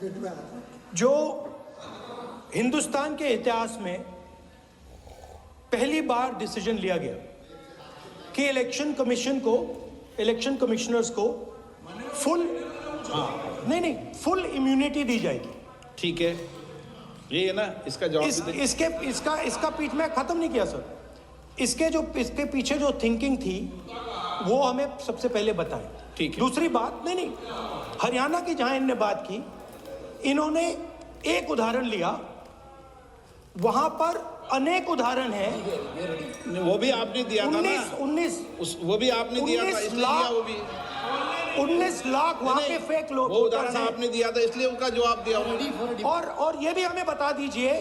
जो हिंदुस्तान के इतिहास में पहली बार डिसीजन लिया गया कि इलेक्शन कमिश्नर्स को फुल फुल इम्यूनिटी दी जाएगी। ठीक है, ये है ना, इसका जवाब इसका पीठ में खत्म नहीं किया सर। इसके पीछे जो थिंकिंग थी वो हमें सबसे पहले बताएं। ठीक है। दूसरी बात नहीं हरियाणा की जहां इन्होंने बात की, इन्होंने एक उदाहरण लिया, वहां पर अनेक उदाहरण हैं। वो भी आपने दिया था ना, 19 वो भी आपने दिया था, इसलिए दिया वो भी 19 लाख वहां पे फेक लोग, वो उदाहरण आपने दिया था, इसलिए उनका जवाब दिया। और ये भी हमें बता दीजिए,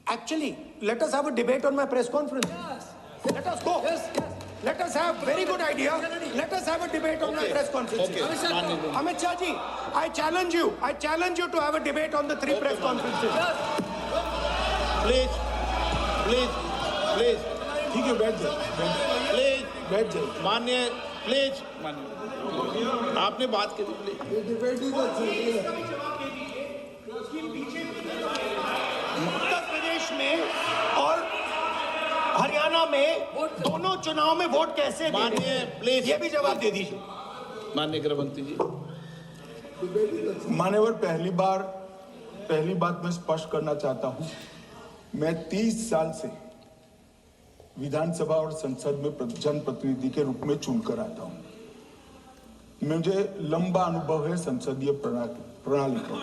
actually let us have a debate on my press conference. Let us go, let us have very good idea, let us have a debate on the press conferences. Amit Shah ji, I challenge you to have a debate on the 3 press conferences. Please ठीक है, बैठ जाए माननीय, please माननीय, आपने बात की please. Uttar Pradesh में और हरियाणा में दोनों चुनाव में वोट कैसे माननीय, प्लीज ये भी जवाब दे दीजिए। माननीय गृहमंत्री जी। मान्यवर, पहली बात मैं स्पष्ट करना चाहता हूं, मैं 30 साल से विधानसभा और संसद में जनप्रतिनिधि के रूप में चुनकर आता हूं। मुझे लंबा अनुभव है संसदीय प्रणाली का।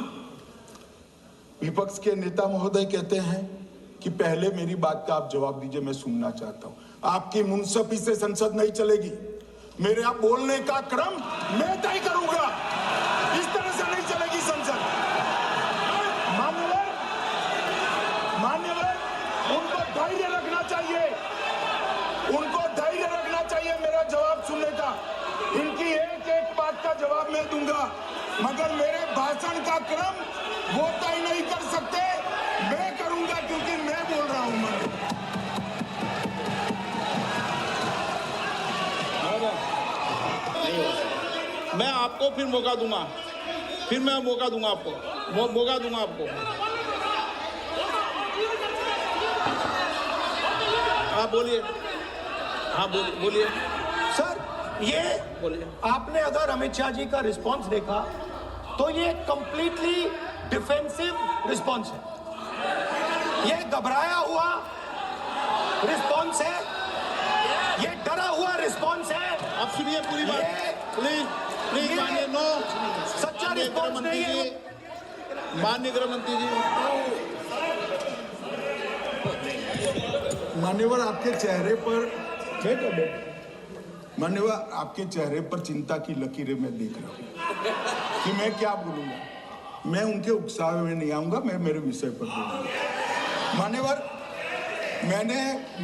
विपक्ष के नेता महोदय कहते हैं कि पहले मेरी बात का आप जवाब दीजिए, मैं सुनना चाहता हूं। आपकी मुंसफी से संसद नहीं चलेगी। मेरे आप बोलने का क्रम मैं तय करूंगा, इस तरह से नहीं चलेगी संसद। मान्यवर, उनको धैर्य रखना चाहिए, मेरा जवाब सुनने का। इनकी एक बात का जवाब मैं दूंगा, मगर मेरे भाषण का क्रम वो तय नहीं कर सकते, मैं करूंगा, क्योंकि मैं बोल रहा हूं। मैं आपको फिर मौका दूंगा, आपको आप बोलिए। हाँ बोलिए सर, ये बोलिए। आपने अगर अमित शाह जी का रिस्पांस देखा तो ये कंप्लीटली डिफेंसिव रिस्पांस है, ये घबराया हुआ रिस्पांस है, ये डरा हुआ रिस्पांस है। आप सुनिए पूरी बात, प्लीज माननीय, नो सच्चा रिस्पांस नहीं है। माननीय गृहमंत्री जी। मान्यवर, आपके चेहरे पर मान्यवर, आपके चेहरे पर चिंता की लकीरें मैं देख रहा हूं कि मैं क्या बोलूंगा। मैं उनके उकसावे में नहीं आऊंगा, मैं मेरे विषय पर बोलूंगा। मान्यवर,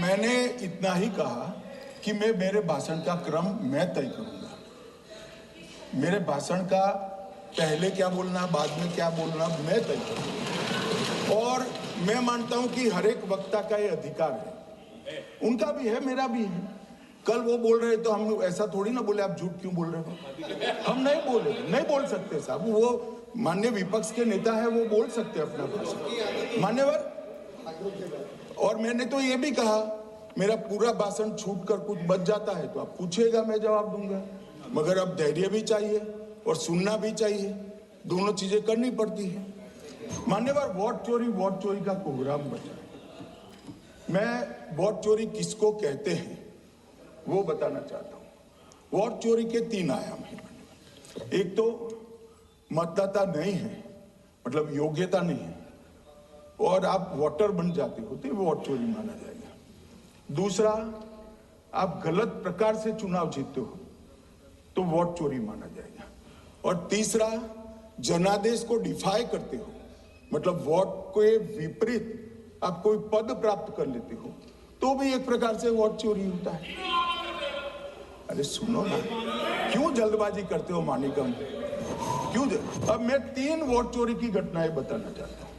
मैंने इतना ही कहा कि मेरे भाषण का क्रम मैं तय करूंगा। मेरे भाषण का पहले क्या बोलना, बाद में क्या बोलना, मैं तय करूंगा। और मैं मानता हूं कि हर एक वक्ता का ये अधिकार है, उनका भी है, मेरा भी है। कल वो बोल रहे तो हम ऐसा थोड़ी ना बोले आप झूठ क्यों बोल रहे हो। हम नहीं बोल सकते साहब, वो माननीय विपक्ष के नेता है, वो बोल सकते अपना भाषण। मान्यवर, और मैंने तो ये भी कहा, मेरा पूरा भाषण छूट कर कुछ बच जाता है तो आप पूछिएगा, मैं जवाब दूंगा। मगर अब धैर्य भी चाहिए और सुनना भी चाहिए, दोनों चीजें करनी पड़ती है। मान्यवर, वोट चोरी का कोहराम बचा। मैं वोट चोरी किसको कहते हैं वो बताना चाहता हूं। वोट चोरी के 3 आयाम हैं। एक तो मतदाता नहीं है, मतलब योग्यता नहीं है, और आप वोटर बन जाते हो तो वोट चोरी माना जाएगा। दूसरा, आप गलत प्रकार से चुनाव जीतते हो तो वोट चोरी माना जाएगा। और तीसरा, जनादेश को डिफाई करते हो, मतलब वोट के विपरीत आप कोई पद प्राप्त कर लेते हो तो भी एक प्रकार से वोट चोरी होता है। अरे सुनो ना, क्यों जल्दबाजी करते हो मानिकम, क्यों? अब मैं 3 वोट चोरी की घटनाएं बताना चाहता हूं।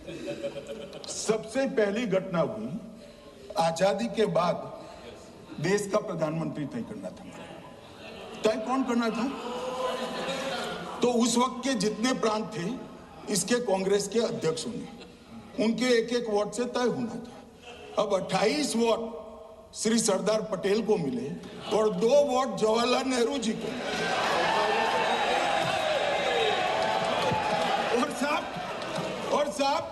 सबसे पहली घटना हुई, आजादी के बाद देश का प्रधानमंत्री तय करना था। तय कौन करना था? तो उस वक्त के जितने प्रांत थे इसके कांग्रेस के अध्यक्ष होंगे, उनके एक एक वोट से तय होना था। अब 28 वोट श्री सरदार पटेल को मिले और 2 वोट जवाहरलाल नेहरू जी को। और साहब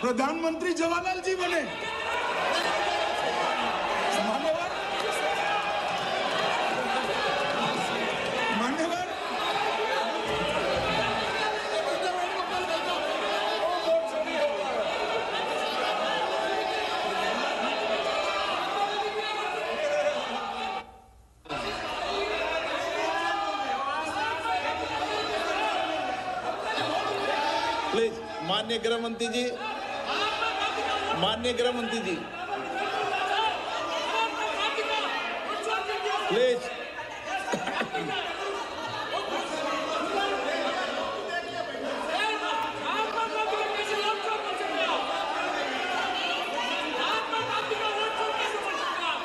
प्रधानमंत्री जवाहरलाल जी बने। मान्यवर प्लीज, माननीय गृह मंत्री जी, माननीय गृह मंत्री जी, प्लीज।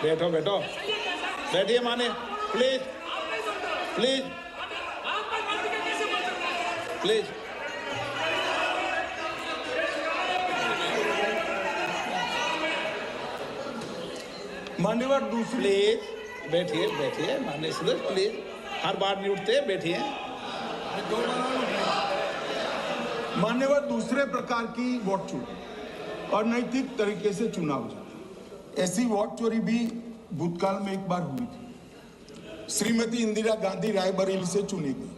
बैठो बैठो, बैठिए माने, प्लीज प्लीज प्लीज। मान्यवर दूसरी, प्लीज बैठिए बैठिए माननीय सदस्य, प्लीज, हर बार नहीं उठते, बैठिए। मान्यवर दूसरे प्रकार की वोट चोरी और नैतिक तरीके से चुनाव जीता, ऐसी वोट चोरी भी भूतकाल में एक बार हुई थी। श्रीमती इंदिरा गांधी रायबरेली से चुनी गई।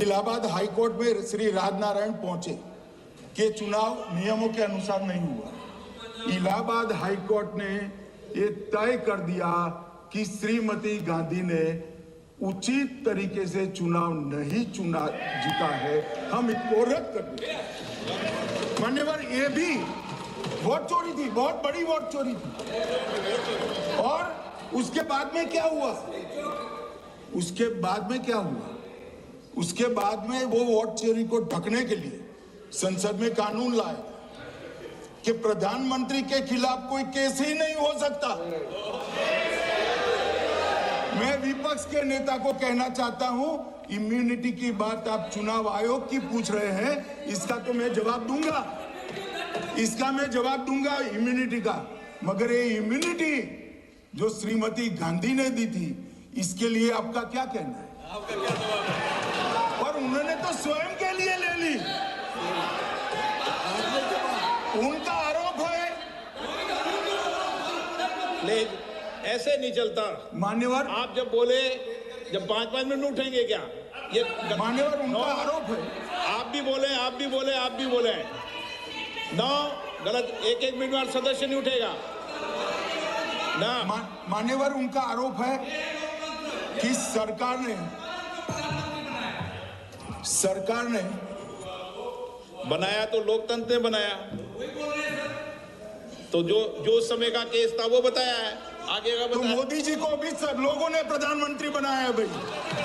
इलाहाबाद हाईकोर्ट में श्री राजनारायण पहुंचे कि चुनाव नियमों के अनुसार नहीं हुआ। इलाहाबाद हाईकोर्ट ने ये तय कर दिया कि श्रीमती गांधी ने उचित तरीके से चुनाव नहीं जीता है, हम इसको रद्द कर दें। मान्यवर ये भी वोट चोरी थी, बहुत बड़ी वोट चोरी थी। और उसके बाद में क्या हुआ? उसके बाद में क्या हुआ? उसके बाद में वो वोट चोरी को ढकने के लिए संसद में कानून लाए कि प्रधानमंत्री के खिलाफ कोई केस ही नहीं हो सकता। मैं विपक्ष के नेता को कहना चाहता हूं, इम्यूनिटी की बात आप चुनाव आयोग की पूछ रहे हैं, इसका तो मैं जवाब दूंगा, इसका मैं जवाब दूंगा इम्यूनिटी का। मगर ये इम्यूनिटी जो श्रीमती गांधी ने दी थी, इसके लिए आपका क्या कहना है? और उन्होंने तो स्वयं के लिए ले ली। उनका आरोप है। प्लीज, ऐसे नहीं चलता मान्यवर, आप जब बोले, जब 5-5 मिनट उठेंगे क्या? ये मान्यवर उनका आरोप है। आप भी बोले, आप भी बोले, आप भी बोले। नो, गलत। 1-1 मिनट बाद सदस्य नहीं उठेगा ना। मान्यवर उनका आरोप है कि सरकार ने बनाया तो लोकतंत्र ने बनाया, तो जो उस समय का केस था वो बताया है, आगे का तो बताया। मोदी जी को भी सब लोगों ने प्रधानमंत्री बनाया है भाई,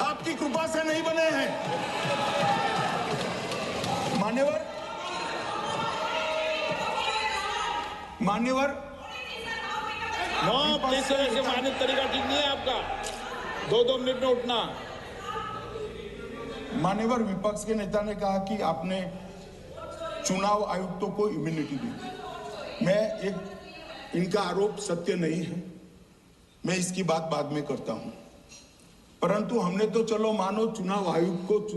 आपकी कृपा से नहीं बने हैं। मान्यवर नो, प्लीज, ऐसे मान्य तरीका ठीक नहीं है आपका, 2-2 मिनट में उठना। मान्यवर, विपक्ष के नेता ने कहा कि आपने चुनाव आयुक्तों को इम्यूनिटी दी। इनका आरोप सत्य नहीं है, मैं इसकी बात बाद में करता हूं। परंतु हमने तो चलो मानो चुनाव आयुक्त को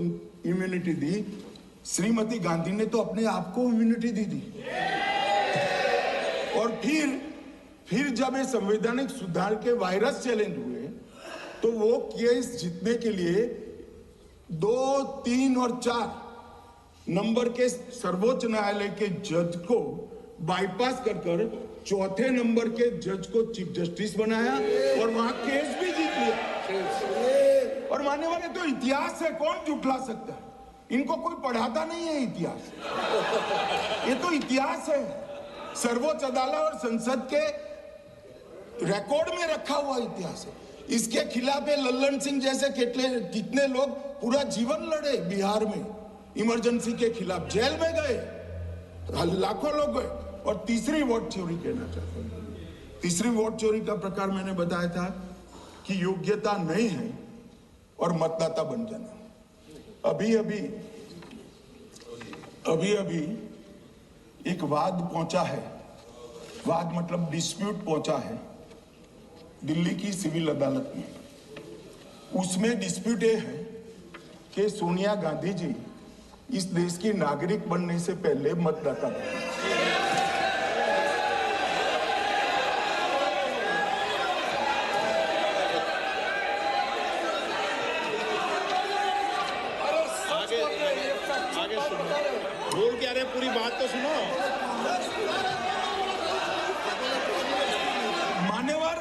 इम्यूनिटी दी, श्रीमती गांधी ने तो अपने आप को इम्यूनिटी दी थी। और फिर जब ये संवैधानिक सुधार के वायरस चैलेंज हुए, तो वो केस जीतने के लिए 2, 3 और 4 नंबर के सर्वोच्च न्यायालय के जज को बाईपास कर चौथे नंबर के जज को चीफ जस्टिस बनाया और वहां केस भी जीत लिया। और मान्यवर, ये तो इतिहास है, कौन झुठला सकता है? इनको कोई पढ़ाता नहीं है इतिहास, ये तो इतिहास है, सर्वोच्च अदालत और संसद के रिकॉर्ड में रखा हुआ इतिहास है। इसके खिलाफ लल्लन सिंह जैसे कितने लोग पूरा जीवन लड़े बिहार में, इमरजेंसी के खिलाफ जेल में गए, लाखों लोग गए। और तीसरी वोट चोरी कहना चाहता हूं, तीसरी वोट चोरी का प्रकार मैंने बताया था कि योग्यता नहीं है और मतदाता बन जाना। अभी अभी एक वाद पहुंचा है, वाद मतलब डिस्प्यूट पहुंचा है दिल्ली की सिविल अदालत में। उसमें डिस्प्यूट ये है कि सोनिया गांधी जी इस देश की नागरिक बनने से पहले मतदाता बने। आगे सुनो, बोल क्या रहे, पूरी बात तो सुनो। मान्यवर,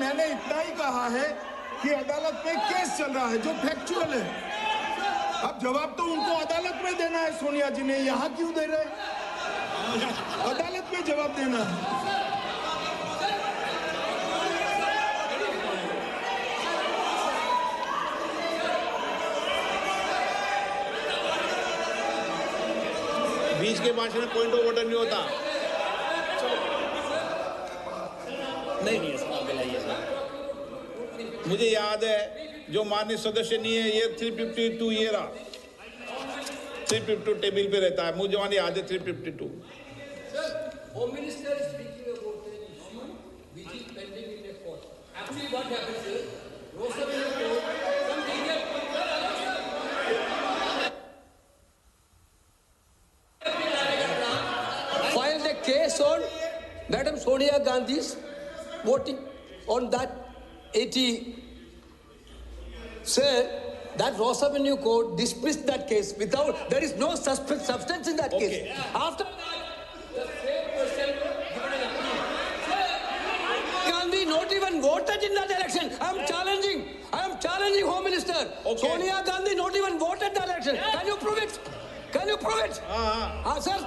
मैंने इतना ही कहा है कि अदालत में केस चल रहा है जो फैक्चुअल है। अब जवाब तो उनको अदालत में देना है, सोनिया जी ने यहां क्यों दे रहे? अदालत में जवाब देना है। बीच के भाषण में पॉइंट ऑफ ऑर्डर नहीं होता। नहीं सर, मुझे याद है जो माननीय सदस्य नहीं है, ये 352 ये रहा, 352 टेबल पे रहता है, मुझे जवान याद है 352। Home Minister is speaking about an issue which is pending in a court. Actually, what happens is, Rosabella court, some legal filed a case on Madam Sonia Gandhi's voting on that 80. Sir, that Ross Avenue court dismissed that case without, there is no substance in that case. Okay. After that, the same person given an appeal. Gandhi not even voted in that election. I am challenging Home Minister. Okay. Sonia Gandhi not even voted that election. Can you prove it? Can you prove it? हाँ, Sir.